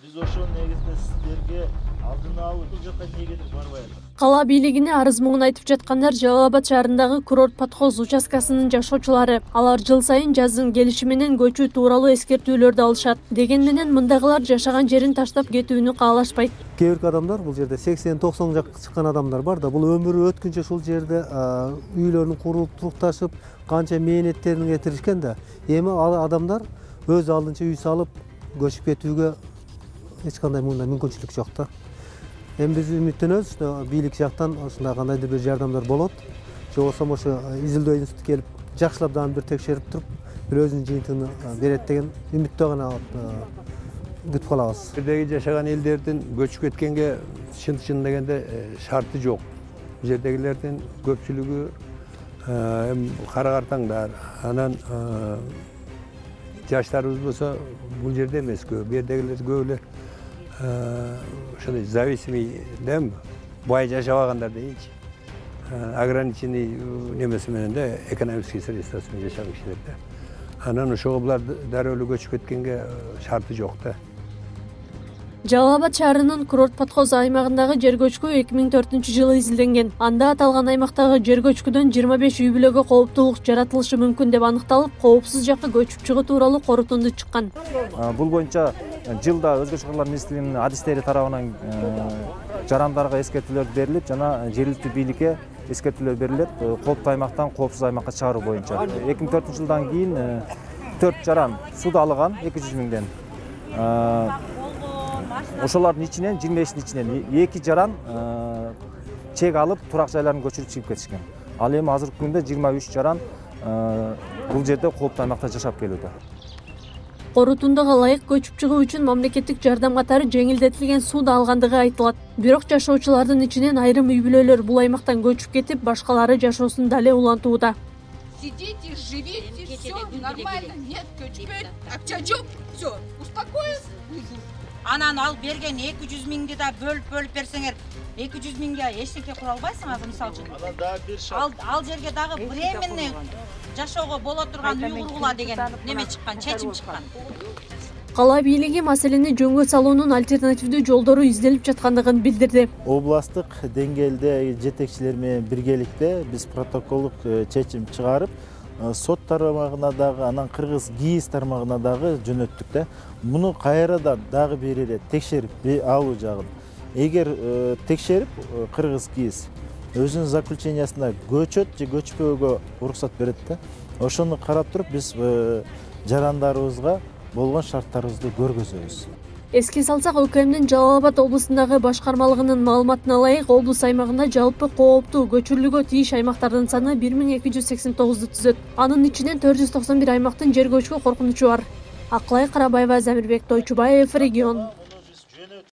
Биз ошол негизинде сиздерге алдын алып бул жака эмнегедир барбай атат. Кала бийлигине арыз муңун айтып жаткандар Жалал Абад шаарындагы курорт подхоз участкасынын жашоочулары. Алар жыл сайын жаздын келиши менен көчүү тууралуу эскертүүлөрдү алышат. Деген менен мындагылар жашаган жерин таштап кетүүнү каалашпайт. Кээ бир адамдар бул жерде 80-90 жакка чыккан адамдар бар да, бул өмүрү өткүнчө ушул жерде үйлөрүн куруп, турукташып, канча мээнеттерин кетиришкен да. Эми ал адамдар өз алдынча үй салып, көчүп кетүүгө эч кандай мүмкүнчүлүк жок да. Эми биз үмүттөнөбүз, бийлик жактан ушундай кандайдыр бир жардамдар болот. Же болбосо ошо изилдөө институту келип, жакшылап дагы бир текшерип туруп, бир өзүнүн жыйынтыгын берет деген үмүттө гана күтүп калабыз. Жердеги жашаган элдердин көчүп кеткенге чын дегенде шарты жок. Бул жердегилердин көпчүлүгү кара-картаңдар, анан жаштарыбыз болсо бул жерде эмес көп. Бу жердегилер көбүлөр ошондой зависимый дем, бай жашабагандар дейинчи. Ограниченный немеси менен да экономический средствосы менен жашаган кишилер да. Анан ошого булар дароо эле көчүп кеткенге шарты жок да. Жалал Абад шаарынын курорт подхоз аймагындагы жер көчкү 2004-жылы изилденген. Анда аталган аймактагы жер көчкүдөн 25 үй бүлөгө кооптуулук жаратылышы мүмкүн деп аныкталып, коопсуз жакка көчүп чыгуу тууралуу корутунду чыккан. Бул боюнча жылда Өзгө Чыгырлар министрлигинин адистери тарабынан жарандарга эскертүүлөр берилип, жана жергиликтүү бийликке эскертүүлөр берилет. Кооптуу аймактан коопсуз аймакка чыгаруу боюнча. 2004-жылдан кийин 4 жаран суда алган 200 миңден. Ошолордун ичинен 25-ин ичинен 2 жаран чек алып турак жайларын көчүрүп чыгып кетишкен. Ал эми азыркы күндө 23 жаран бул жерде кооптуу аймакта жашап келүүдө. Корутундага ылайык көчүп чыгуу үчүн мамлекеттик жардам катары жеңилдетилген суда алгандыгы айтылат. Бирок жашоочулардын ичинен айрым үй бүлөлөр бул аймактан көчүп кетип, башкалары жашоосун дале улантууда. Сидите, живите, все нормально, нет, көчпөйт, акча жок, все, успокоились. Анан ал берген 200 миңди да бөлүп берсеңер, 200 миңге эчтеке кура албайсың азыр мисалы үчүн. Анан дагы бир шарт. Ал жерге дагы временный жашоого боло турган үй кургула деген неме чыккан, чечим чыккан. Кала бийлиги маселени жөнгө салуунун альтернативдүү жолдору изделип жаткандыгын билдирди. Областык деңгээлде жетекчилер менен биргеликте биз протоколдук чечим чыгарып, сот тармагына дагы, анан кыргыз ГИИС тармагына дагы жөнөттүк да. Муну кайрадан дагы бир эле текшерип алуу жагын. Эгер текшерип кыргыз ГИИС өзүнүн заключениясында көчөт же көчпөөгө уруксат берет да. Ошону карап туруп биз жарандарыбызга болгон шарттарыбызды көргөзөбүз. Эске салсак, ÖKMдин Жалал Абад облусундагы башкармалыгынын маалыматына ылайык, облус аймагында жалпы кооптуу көчүрүлүүгө тийиш аймактардын саны 1289 түзөт. Анын ичинен 491 аймактын жер көчкү коркунучу бар. Акылай Карабаева, Замирбек Тойчубаев, Регион.